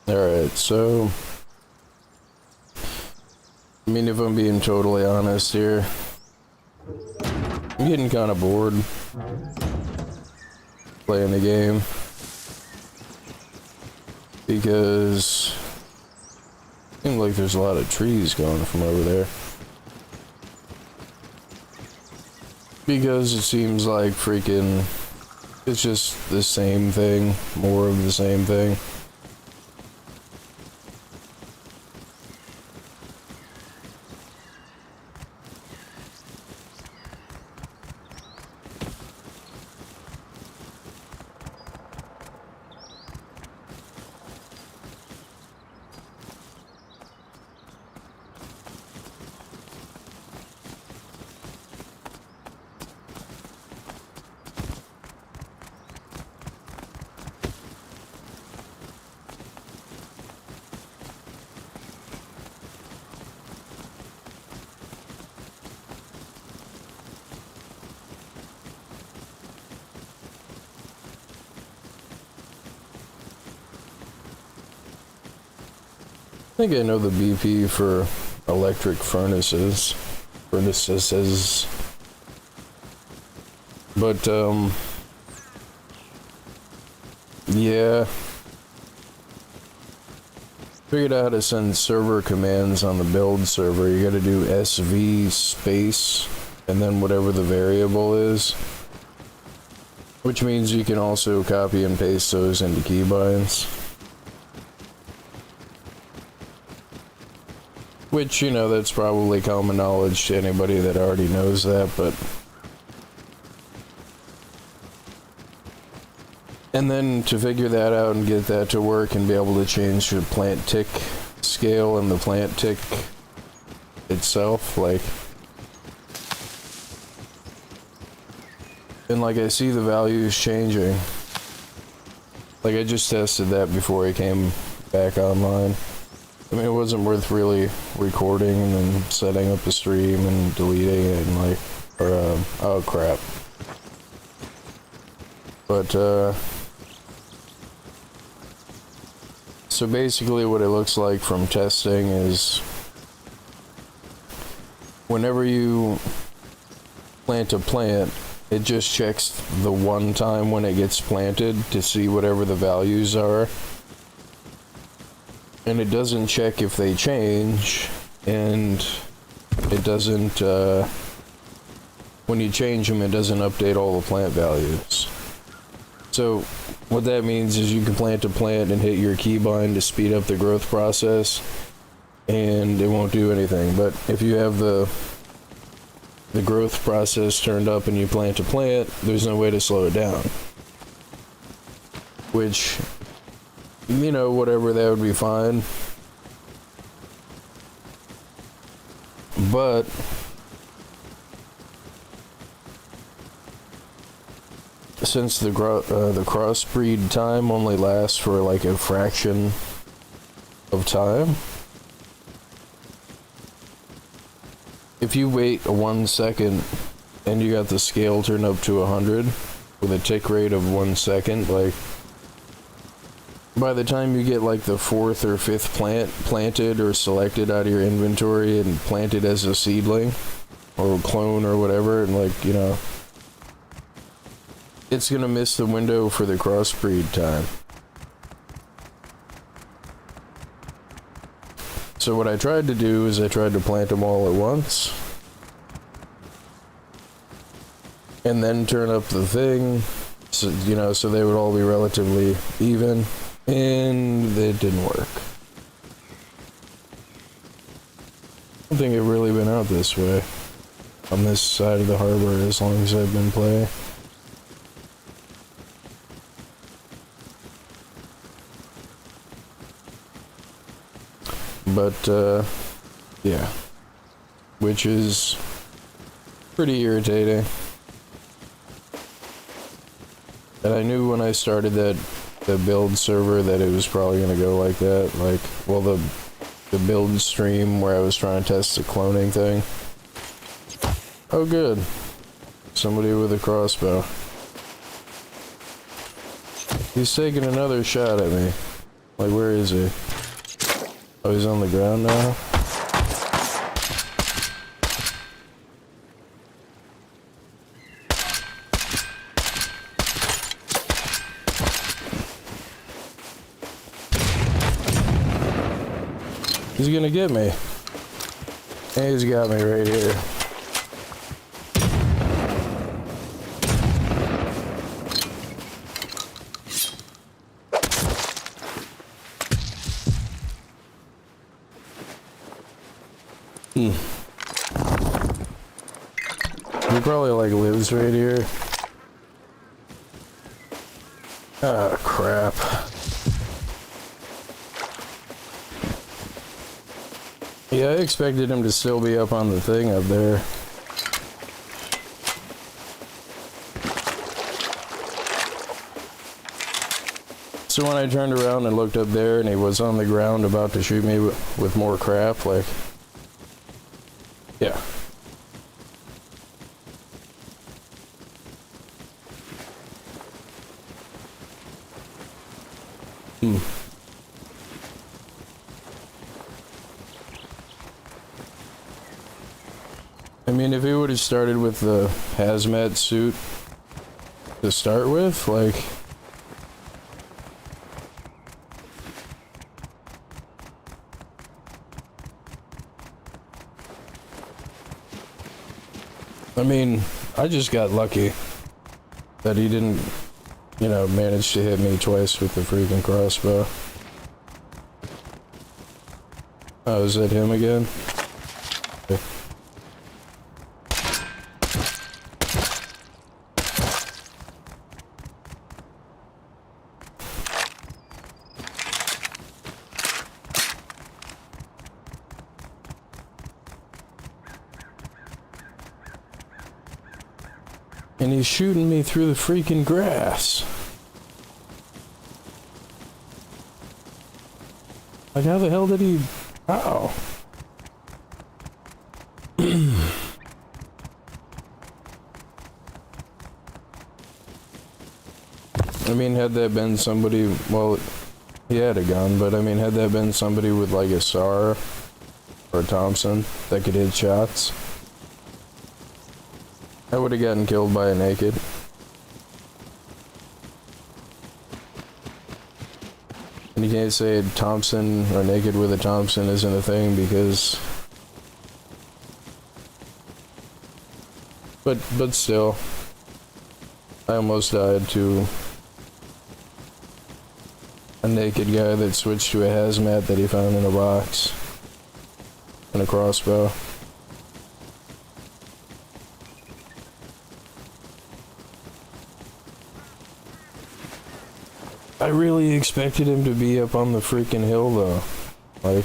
Alright, so I mean, if I'm being totally honest here, I'm getting kind of bored playing the game because it seems like there's a lot of trees going from over there. Because it seems like freaking it's just the same thing, more of the same thing. I think I know the BP for electric furnaces. But, yeah. Figured out how to send server commands on the build server. You gotta do SV space, and then whatever the variable is. Which means you can also copy and paste those into keybinds. Which, you know, that's probably common knowledge to anybody that already knows that, but... And then to figure that out and get that to work and be able to change the plant tick scale and the plant tick itself, like... And like, I see the values changing. Like, I just tested that before I came back online. I mean, it wasn't worth really recording and then setting up a stream and deleting it and like, or, oh crap. But, so basically what it looks like from testing is whenever you plant a plant, it just checks the one time when it gets planted to see whatever the values are. And it doesn't check if they change, and it doesn't, when you change them, it doesn't update all the plant values. So, what that means is you can plant a plant and hit your keybind to speed up the growth process, and it won't do anything. But if you have the growth process turned up and you plant a plant, there's no way to slow it down. Which... You know, whatever, that would be fine. But since the crossbreed time only lasts for like a fraction of time, if you wait 1 second and you got the scale turned up to 100 with a tick rate of 1 second, like, by the time you get like the 4th or 5th plant planted or selected out of your inventory and planted as a seedling or clone or whatever, and like, you know, it's gonna miss the window for the crossbreed time. So what I tried to do is I tried to plant them all at once and then turn up the thing, so, you know, so they would all be relatively even. And it didn't work. I don't think it really been out this way on this side of the harbor as long as I've been playing. But, yeah. Which is pretty irritating. And I knew when I started the build server that it was probably gonna go like that, like, well, the build stream where I was trying to test the cloning thing. Oh good, somebody with a crossbow. He's taking another shot at me. Like, where is he? Oh, he's on the ground now? He's gonna get me. And he's got me right here. He probably like lives right here. Ah, crap. Yeah, I expected him to still be up on the thing up there. So when I turned around and looked up there and he was on the ground about to shoot me with more crap, like, yeah. I mean, if he would have started with the hazmat suit to start with, like... I mean, I just got lucky that he didn't, you know, manage to hit me twice with the freaking crossbow. Oh, is that him again? Okay. And he's shooting me through the freaking grass. Like, how the hell did he... Ow. I mean, had that been somebody... Well, he had a gun, but I mean, had that been somebody with like a SAR or a Thompson that could hit shots, I would have gotten killed by a naked. And you can't say Thompson or naked with a Thompson isn't a thing because... But still, I almost died to a naked guy that switched to a hazmat that he found in a box and a crossbow. I really expected him to be up on the freaking hill though. Like...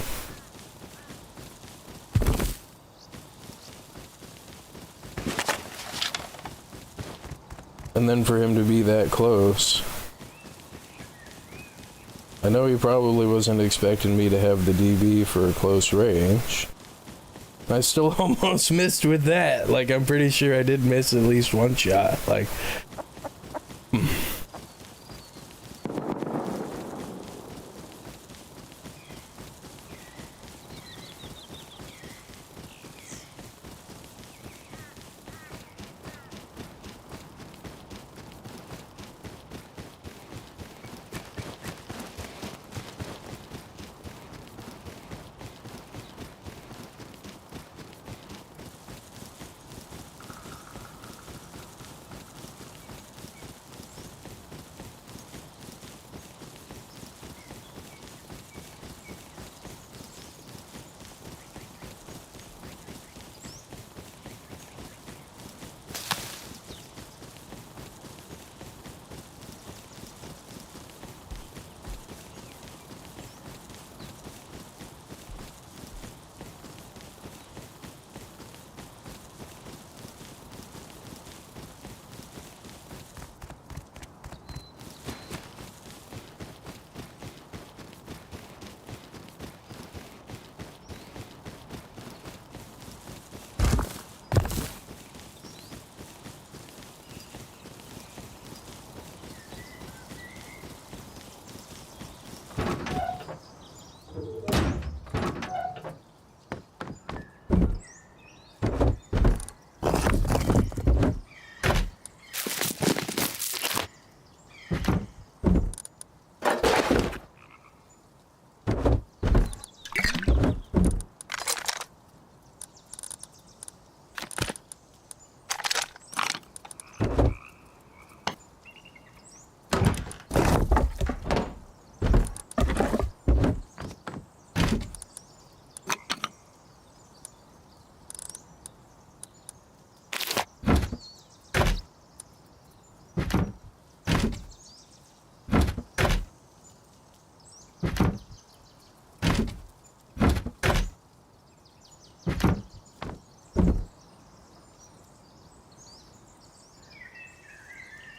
And then for him to be that close. I know he probably wasn't expecting me to have the DB for a close range. I still almost missed with that. Like, I'm pretty sure I did miss at least one shot. Like...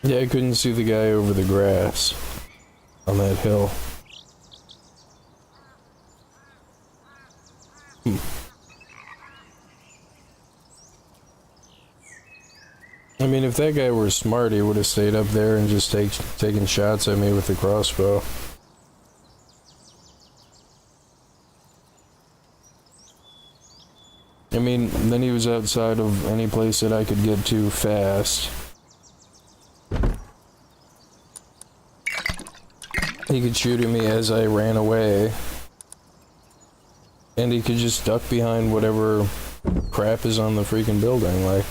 Yeah, I couldn't see the guy over the grass on that hill. I mean, if that guy were smart, he would have stayed up there and just taken shots at me with the crossbow. I mean, then he was outside of any place that I could get to fast. He could shoot at me as I ran away. And he could just duck behind whatever crap is on the freaking building, like.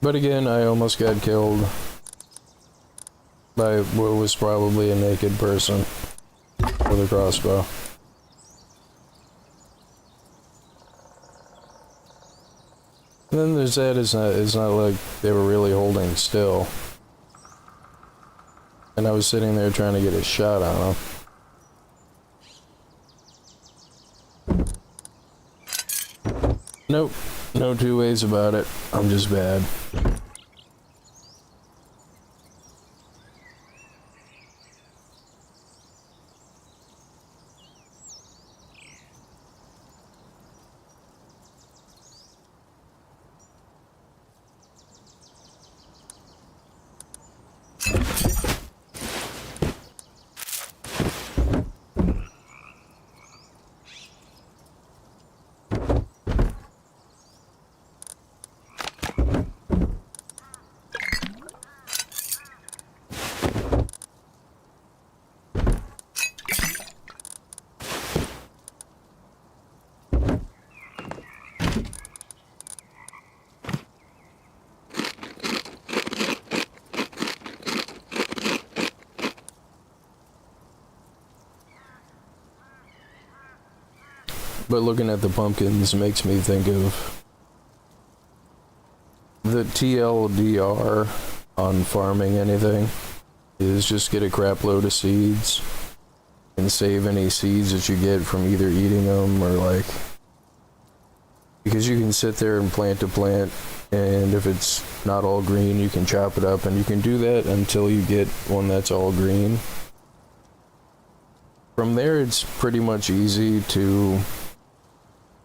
But again, I almost got killed by what was probably a naked person with a crossbow. And then there's that, it's not like they were really holding still. And I was sitting there trying to get a shot on them. Nope, no two ways about it. I'm just bad. But looking at the pumpkins makes me think of the TLDR on farming anything is just get a crap load of seeds and save any seeds that you get from either eating them or like, because you can sit there and plant a plant, and if it's not all green you can chop it up, and you can do that until you get one that's all green. From there it's pretty much easy to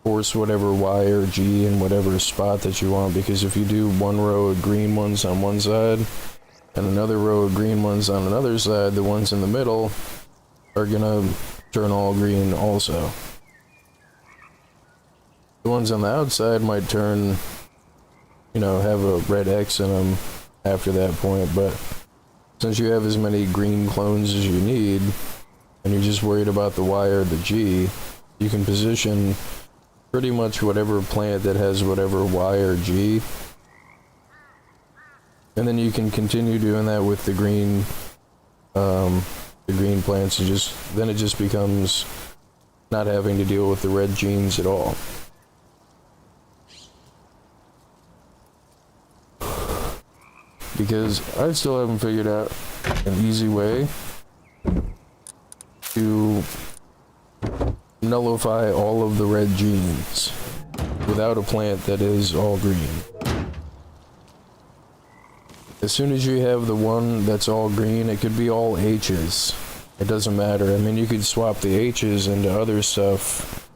force whatever Y or G in whatever spot that you want, because if you do one row of green ones on one side and another row of green ones on another side, the ones in the middle are gonna turn all green also. The ones on the outside might turn, you know, have a red X in them after that point, but since you have as many green clones as you need and you're just worried about the Y or the G, you can position pretty much whatever plant that has whatever Y or G, and then you can continue doing that with the green plants, and then it just becomes not having to deal with the red genes at all. Because I still haven't figured out an easy way to nullify all of the red genes without a plant that is all green. As soon as you have the one that's all green, it could be all H's. It doesn't matter. I mean, you could swap the H's into other stuff.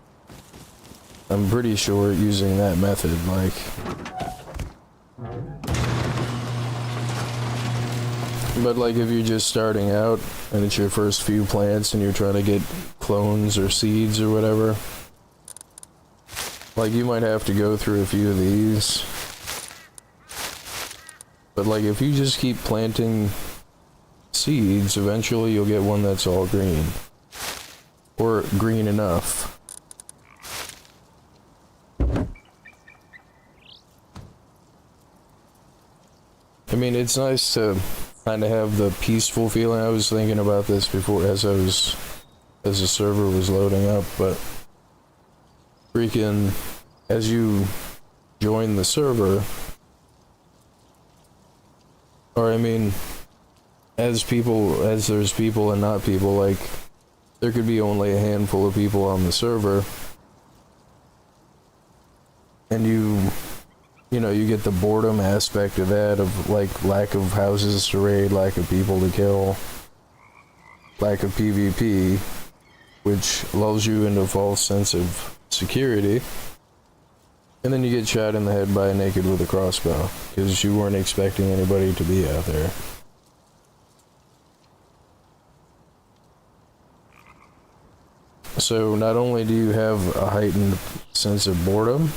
I'm pretty sure using that method, like. But like if you're just starting out and it's your first few plants and you're trying to get clones or seeds or whatever, like you might have to go through a few of these. But like if you just keep planting seeds, eventually you'll get one that's all green. Or green enough. I mean, it's nice to kind of have the peaceful feeling. I was thinking about this before as the server was loading up, but freaking as you join the server, or I mean as there's people and not people, like there could be only a handful of people on the server, and you know, you get the boredom aspect of that, of like lack of houses to raid, lack of people to kill, lack of PvP, which lulls you into a false sense of security. And then you get shot in the head by a naked with a crossbow, because you weren't expecting anybody to be out there. So not only do you have a heightened sense of boredom,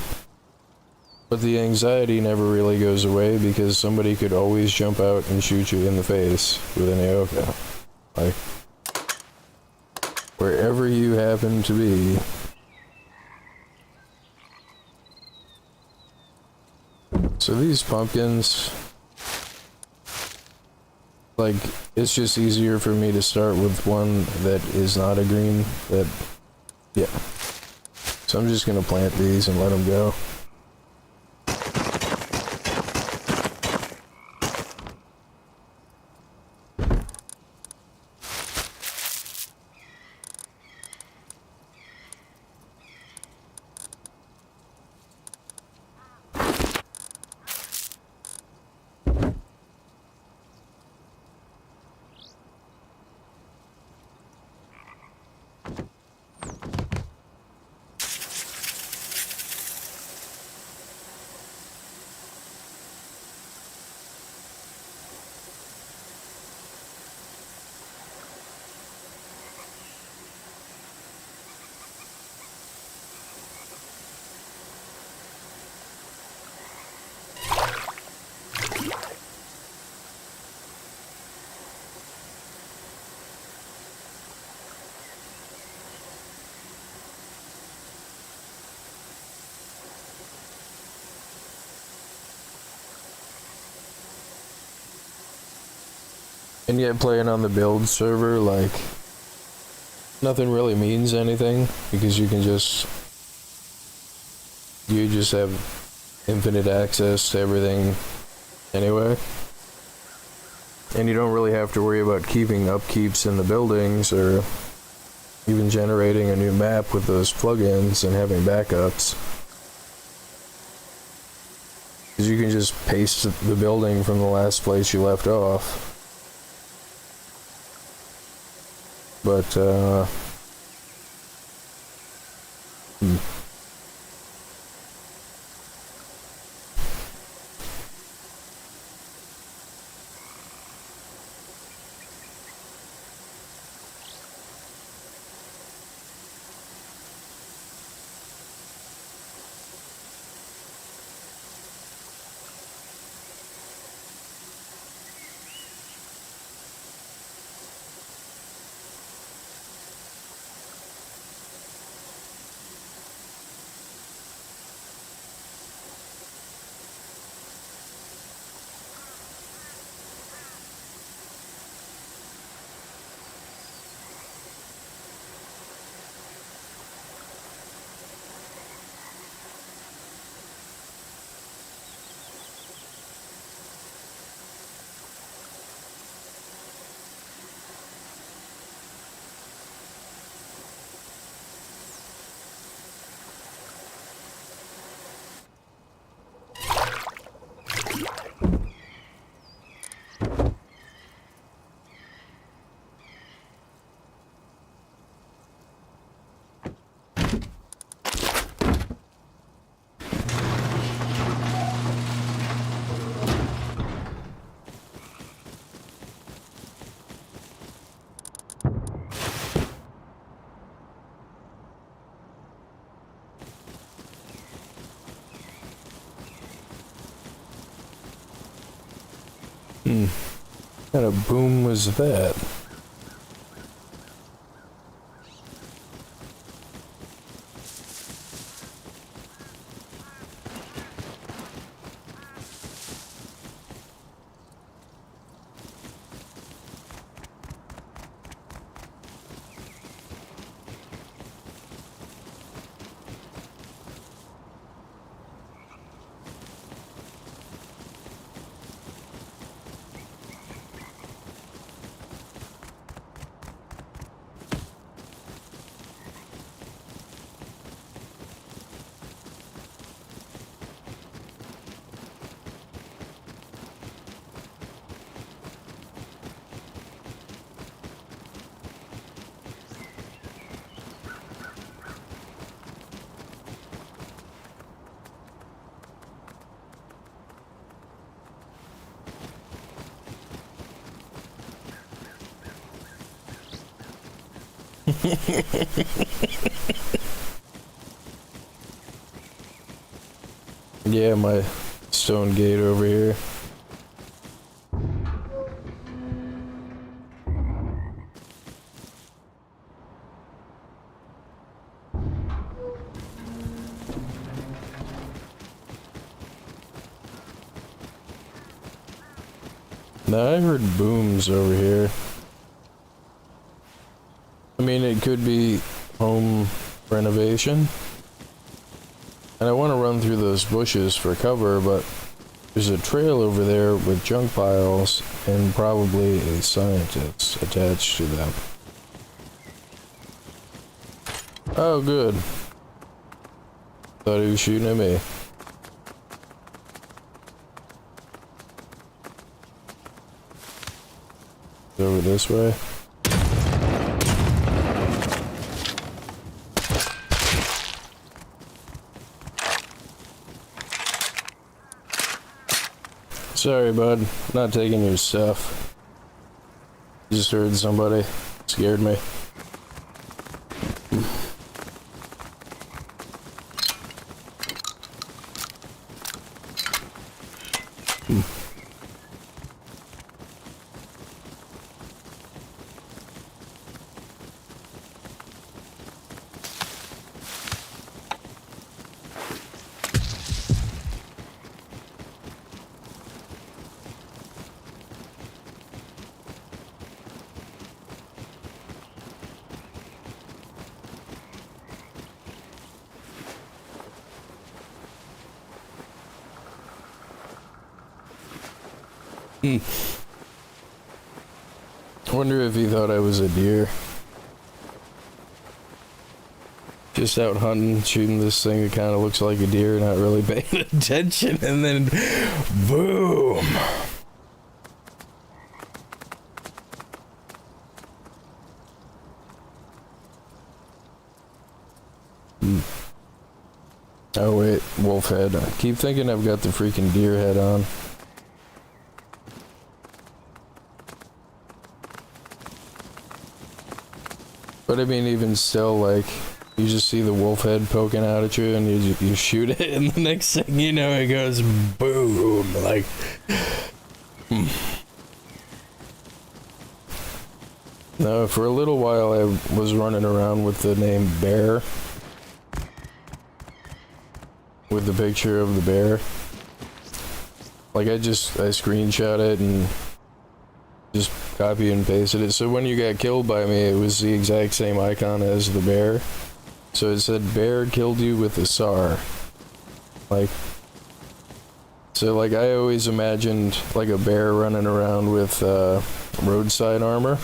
but the anxiety never really goes away because somebody could always jump out and shoot you in the face with an AOK. Like, wherever you happen to be. So these pumpkins, like, it's just easier for me to start with one that is not a green, that, yeah. So I'm just gonna plant these and let them go. And yet playing on the build server, like, nothing really means anything, because you just have infinite access to everything anyway. And you don't really have to worry about keeping upkeeps in the buildings, or even generating a new map with those plugins and having backups. Because you can just paste the building from the last place you left off. But, what kind of boom was that? Yeah, my stone gate over here. Now I heard booms over here. I mean, it could be home renovation. And I want to run through those bushes for cover, but there's a trail over there with junk piles and probably a scientist attached to them. Oh, good. Thought he was shooting at me. Over this way. Sorry, bud. Not taking your stuff. Just heard somebody. Scared me. I wonder if he thought I was a deer. Just out hunting, shooting this thing that kind of looks like a deer, not really paying attention, and then boom! Oh wait, wolf head. I keep thinking I've got the freaking deer head on. But I mean, even still, like, you just see the wolf head poking out at you and you shoot it, and the next thing you know, it goes boom, like... No, for a little while I was running around with the name Bear. With the picture of the bear. Like, I screenshot it and just copy and pasted it. So when you got killed by me, it was the exact same icon as the bear. So it said, bear killed you with a SAR. Like, so like I always imagined like a bear running around with roadside armor.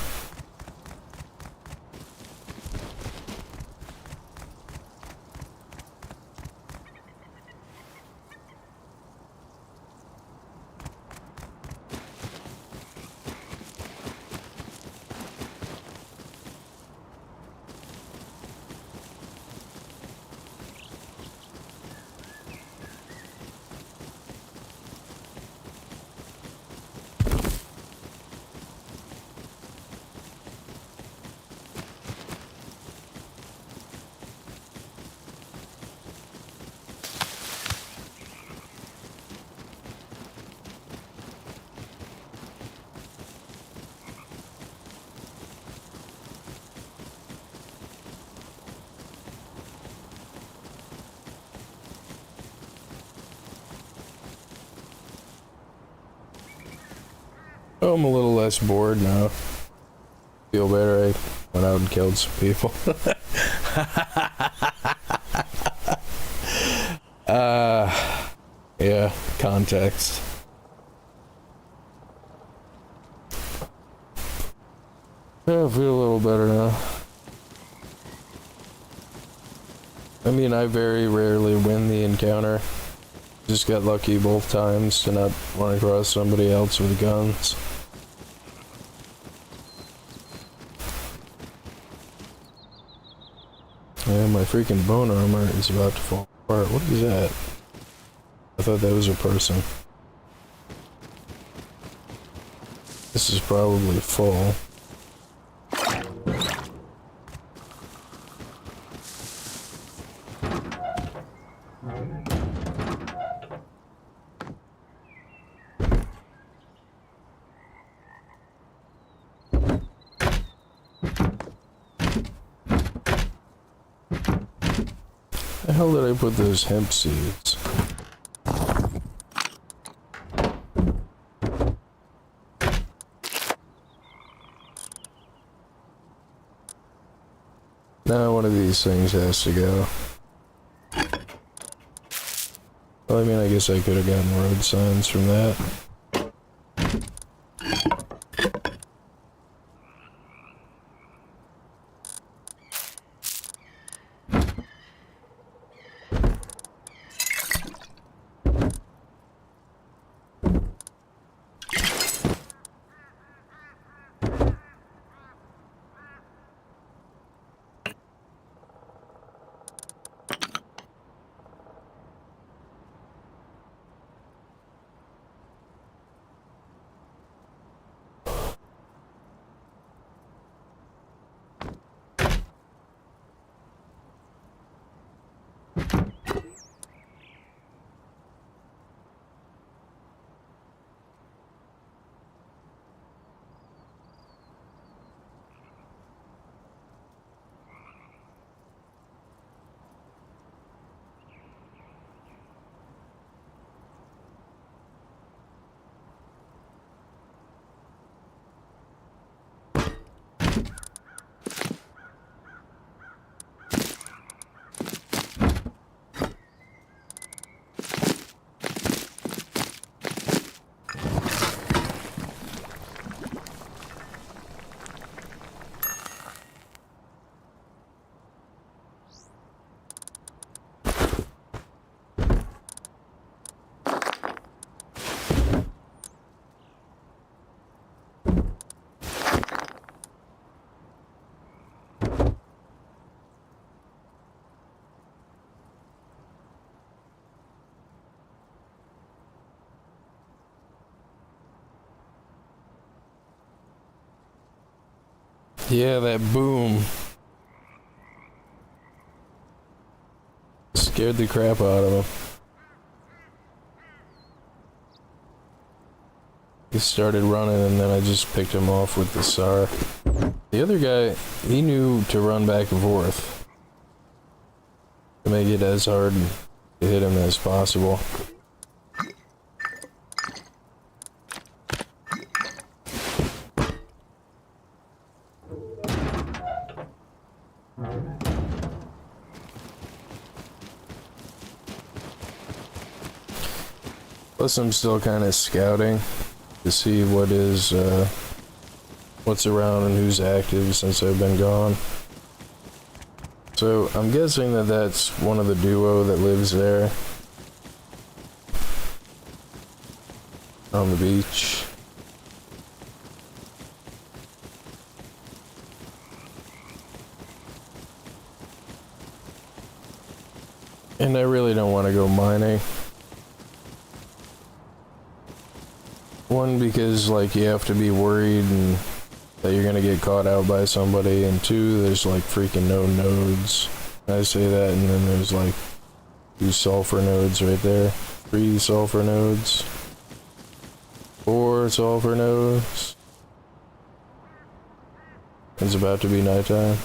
Oh, I'm a little less bored now. Feel better. I went out and killed some people. Yeah, context. Yeah, I feel a little better now. I mean, I very rarely win the encounter. Just got lucky both times to not run across somebody else with guns. Yeah, my freaking bone armor is about to fall apart. What is that? I thought that was a person. This is probably full. The hell did I put those hemp seeds? Now one of these things has to go. Well, I mean, I guess I could have gotten road signs from that. Yeah, that boom scared the crap out of him. He started running and then I just picked him off with the SAR. The other guy, he knew to run back and forth to make it as hard to hit him as possible. Plus I'm still kind of scouting to see what is, what's around and who's active since I've been gone. So I'm guessing that that's one of the duo that lives there on the beach. And I really don't want to go mining. One, because like you have to be worried and that you're gonna get caught out by somebody, and two, there's like freaking no nodes. I say that, and then there's like 2 sulfur nodes right there, 3 sulfur nodes, 4 sulfur nodes. It's about to be nighttime.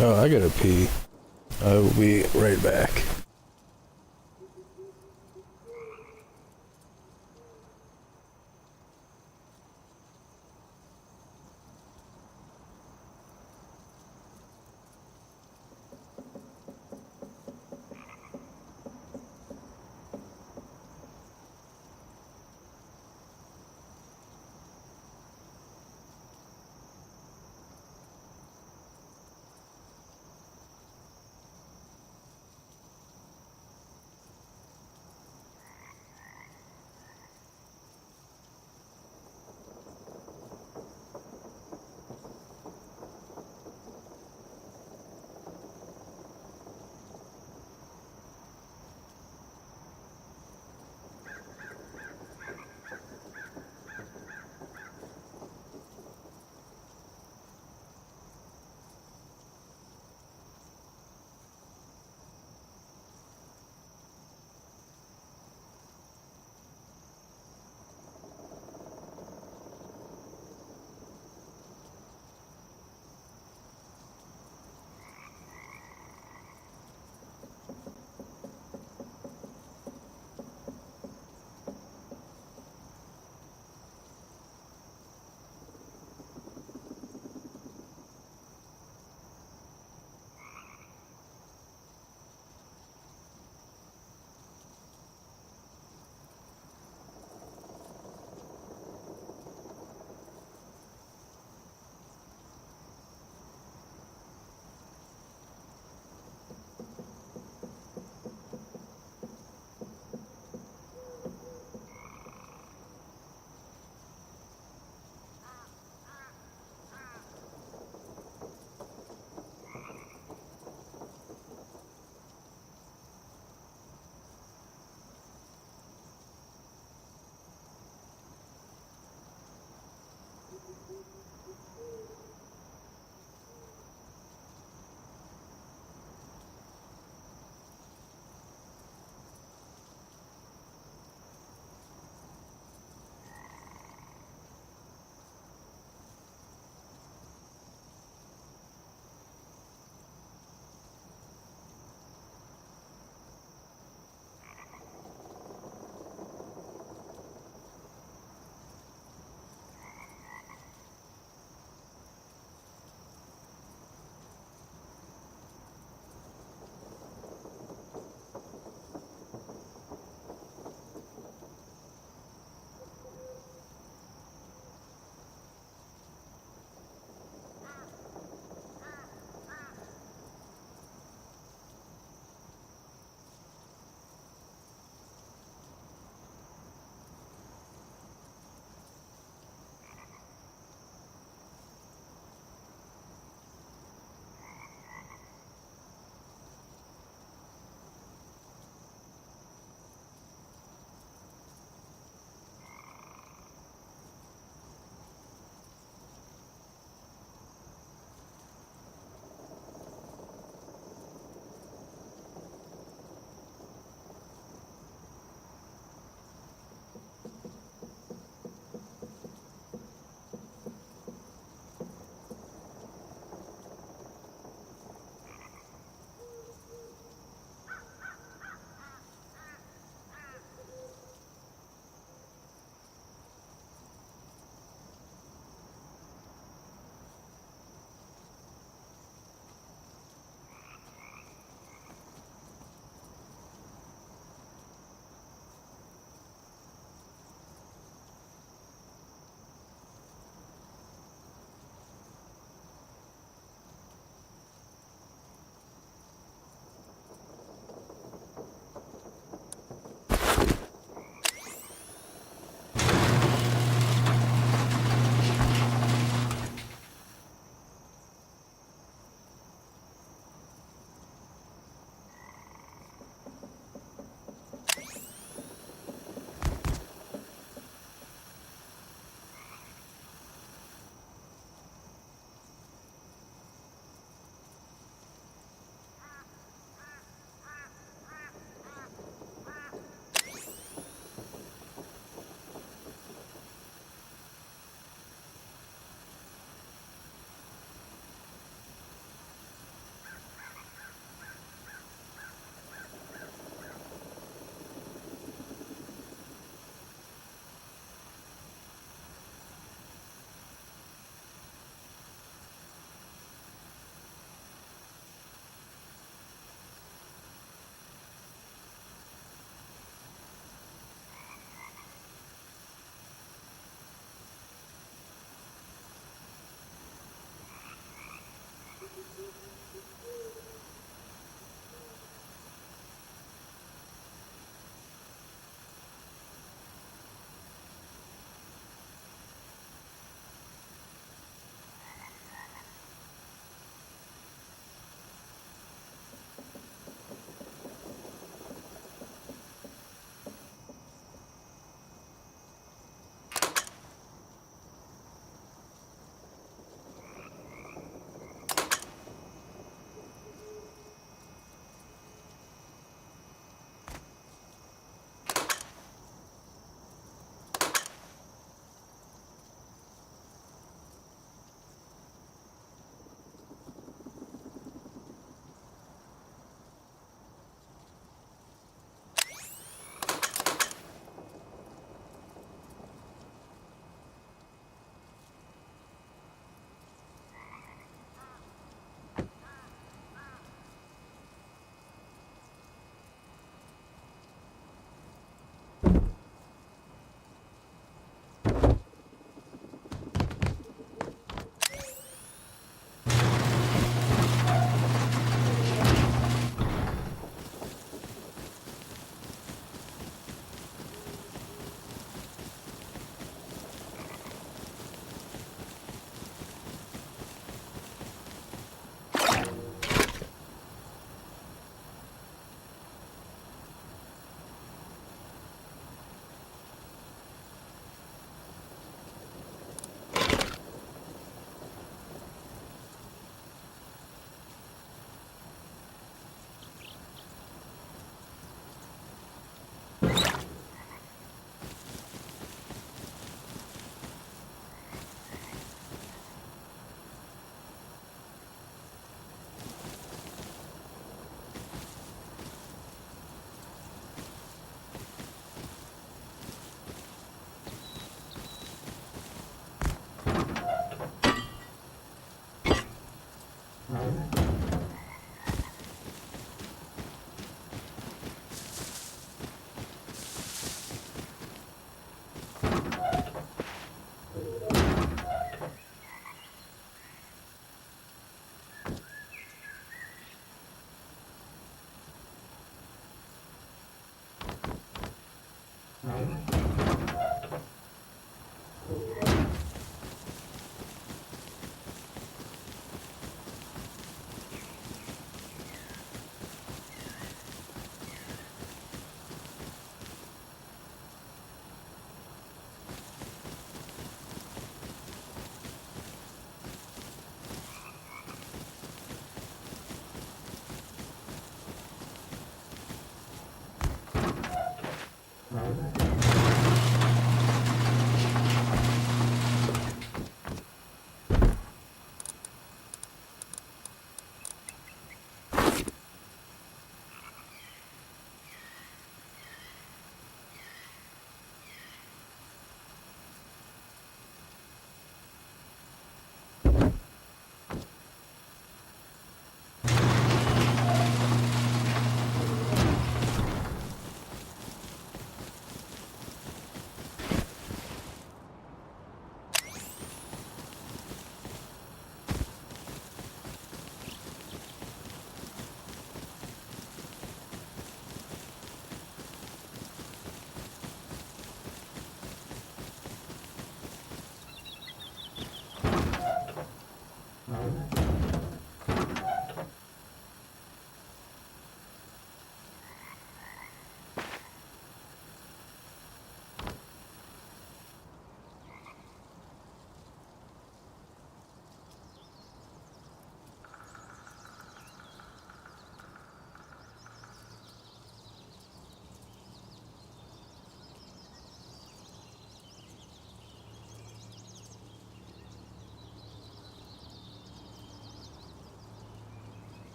Oh, I gotta pee. I will be right back.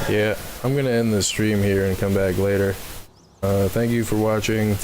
Yeah, I'm gonna end the stream here and come back later. Thank you for watching.